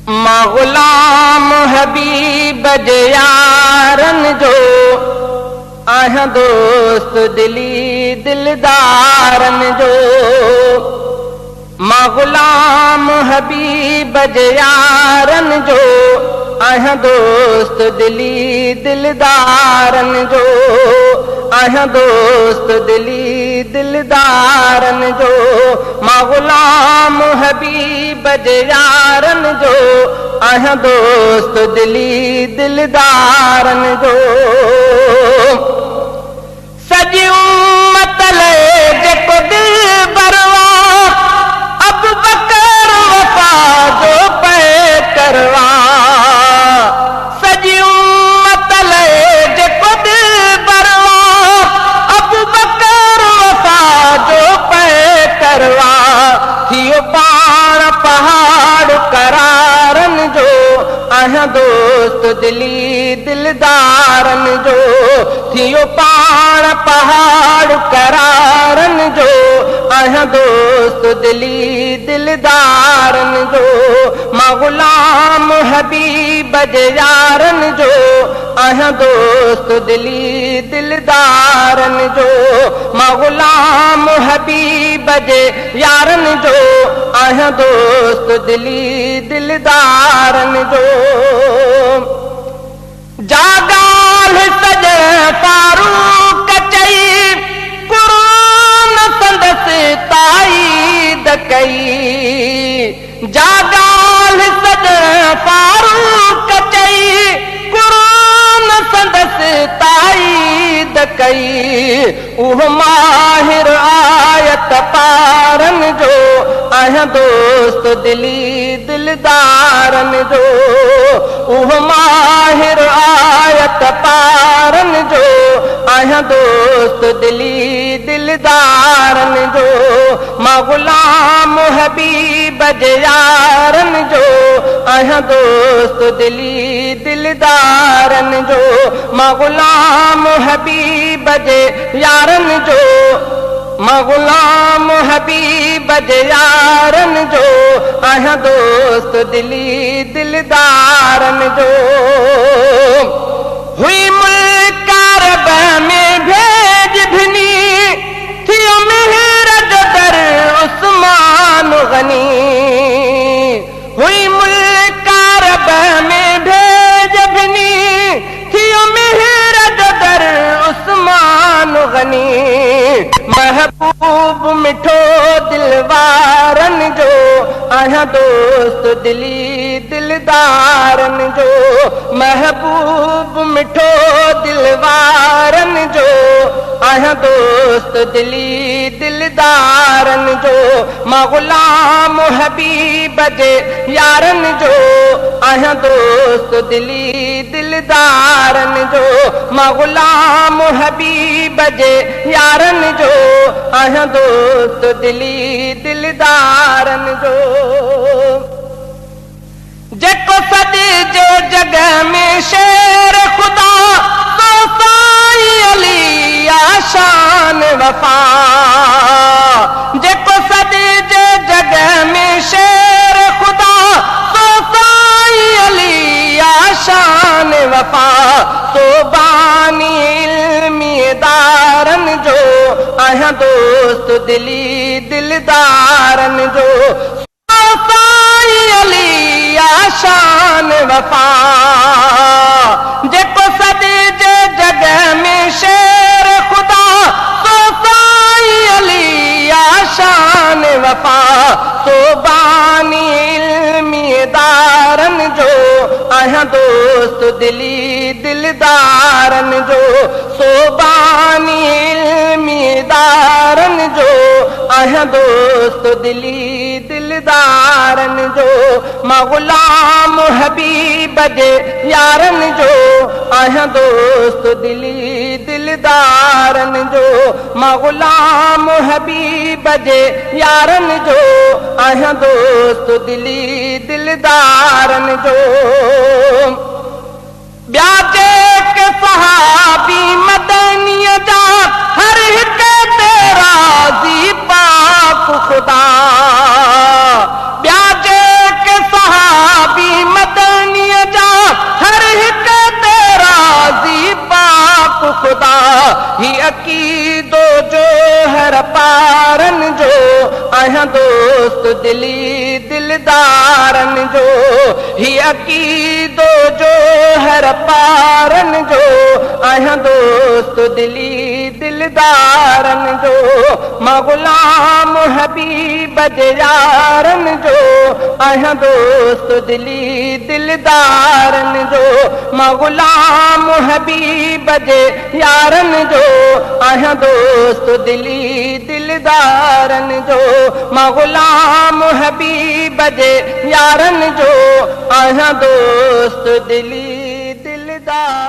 मां गुलाम हबीब जे यारन जो आहियां दोस्त दिली दिलदारन जो। मां गुलाम हबीब जे यारन जो आहियां दोस्त दिली दिलदारन जो। आहियां दोस्त दिली दिलदारन जो। मां गुलाम हबीब जे यारन जो आहियां दोस्त दिली दिलदारन जो। सॼी उम्मत लाइ जेको दिल बरवा अबू बकर वफा जो पे करवा। सॼी उम्मत लाइ जेको दिल बरवा अबू बकर वफा जो पे करवा। थियो पाण पहाड़ करारन जो आहियां दोस्त दिली दिलदारन जो। थियो पाण पहाड़ करारन जो आहियां दोस्त दिली दिलदारन जो। मां गुलाम हबीब जे यारन जो आहियां दोस्त दिली दिलदारन जो। मां गुलाम हबीब जे यारन जो आहियां दोस्त दिली दिलदारन जो। जागाल सज फारूक चई कुरान संदसि ताईद कई। जागाल सज फारूक चई कुरान संदसि ताईद कई। उह माहिर आयत पारन जो आहियां दोस्त दिली दिलदारन जो। उह माहिर आयत पारन जो आहियां दोस्त दिली दिलदारन जो। मां गुलाम हबीब जे यारन जो आहियां दोस्त दिली दिलदारन जो। मां गुलाम हबीब जे यारन जो मां गुलाम हबीब जे यारन जो आहियां दोस्त दिली दिलदारन जो। हुई मुल्क अरब में भेज भिनी थियो मेहर जो दर उस्मान गनी। हुई मुल्क अरब में भेज भिनी थियो मेहर जो दर उस्मान गनी। महबूब मिठो दिलवारन जो आहियां दोस्त दिली दिलदारन जो। महबूब मिठो दिलवारन जो आहियां दोस्त दिली दिलदारन जो। मां गुलाम हबीब जे यारन जो आहियां दोस्त दिली दिलदारन जो। मां गुलाम हबीब जे यारन जो आहियां दोस्त दिली दिलदारन जो। जेको सॼे जे जग में शेर खुदा तो साईं अली आशान वफा। जेको सॼे जे जग में शेर खुदा तो साईं अली आशान वफा। तो बानी इल्मीदारन जो आहियां दोस्त दिली दिलदारन जो। साईं अली आशान वफा। जेको सॼे जे जग में शेर खुदा तो साईं अली आशान वफा। तो बानी इल्मीदारन जो आहियां दोस्त दिली दिलदारन जो। सोबानी इल्मीदारन जो आहियां दोस्त दिली दिलदारन जो। मां गुलाम हबीब जे यारन जो आहियां दोस्त दिली दिलदारन जो। मां गुलाम हबीब जे यारन जो आहियां दोस्त दिली दिलदारन जो। ॿिया जेके सहाबी मदनीअ जा हर हिक ते राज़ी पाक खुदा। ॿिया जेके सहाबी ख़ुदा ही अक़ीदो जो हर पारन जो आहियां दोस्त दिली दिलदारन जो ही अक़ीदो जो हर पारन जो आहियां दोस्त दिली दिलदारन जो मां ग़ुलाम हबीब जे यारन जो आहियां दोस्त दिली दिलदारन जो मां ग़ुलाम हबीब जे यारन जो आहियां दोस्त दिली दिलदारन जो मां ग़ुलाम हबीब जे यारन जो आहियां दोस्त दिली दिलदार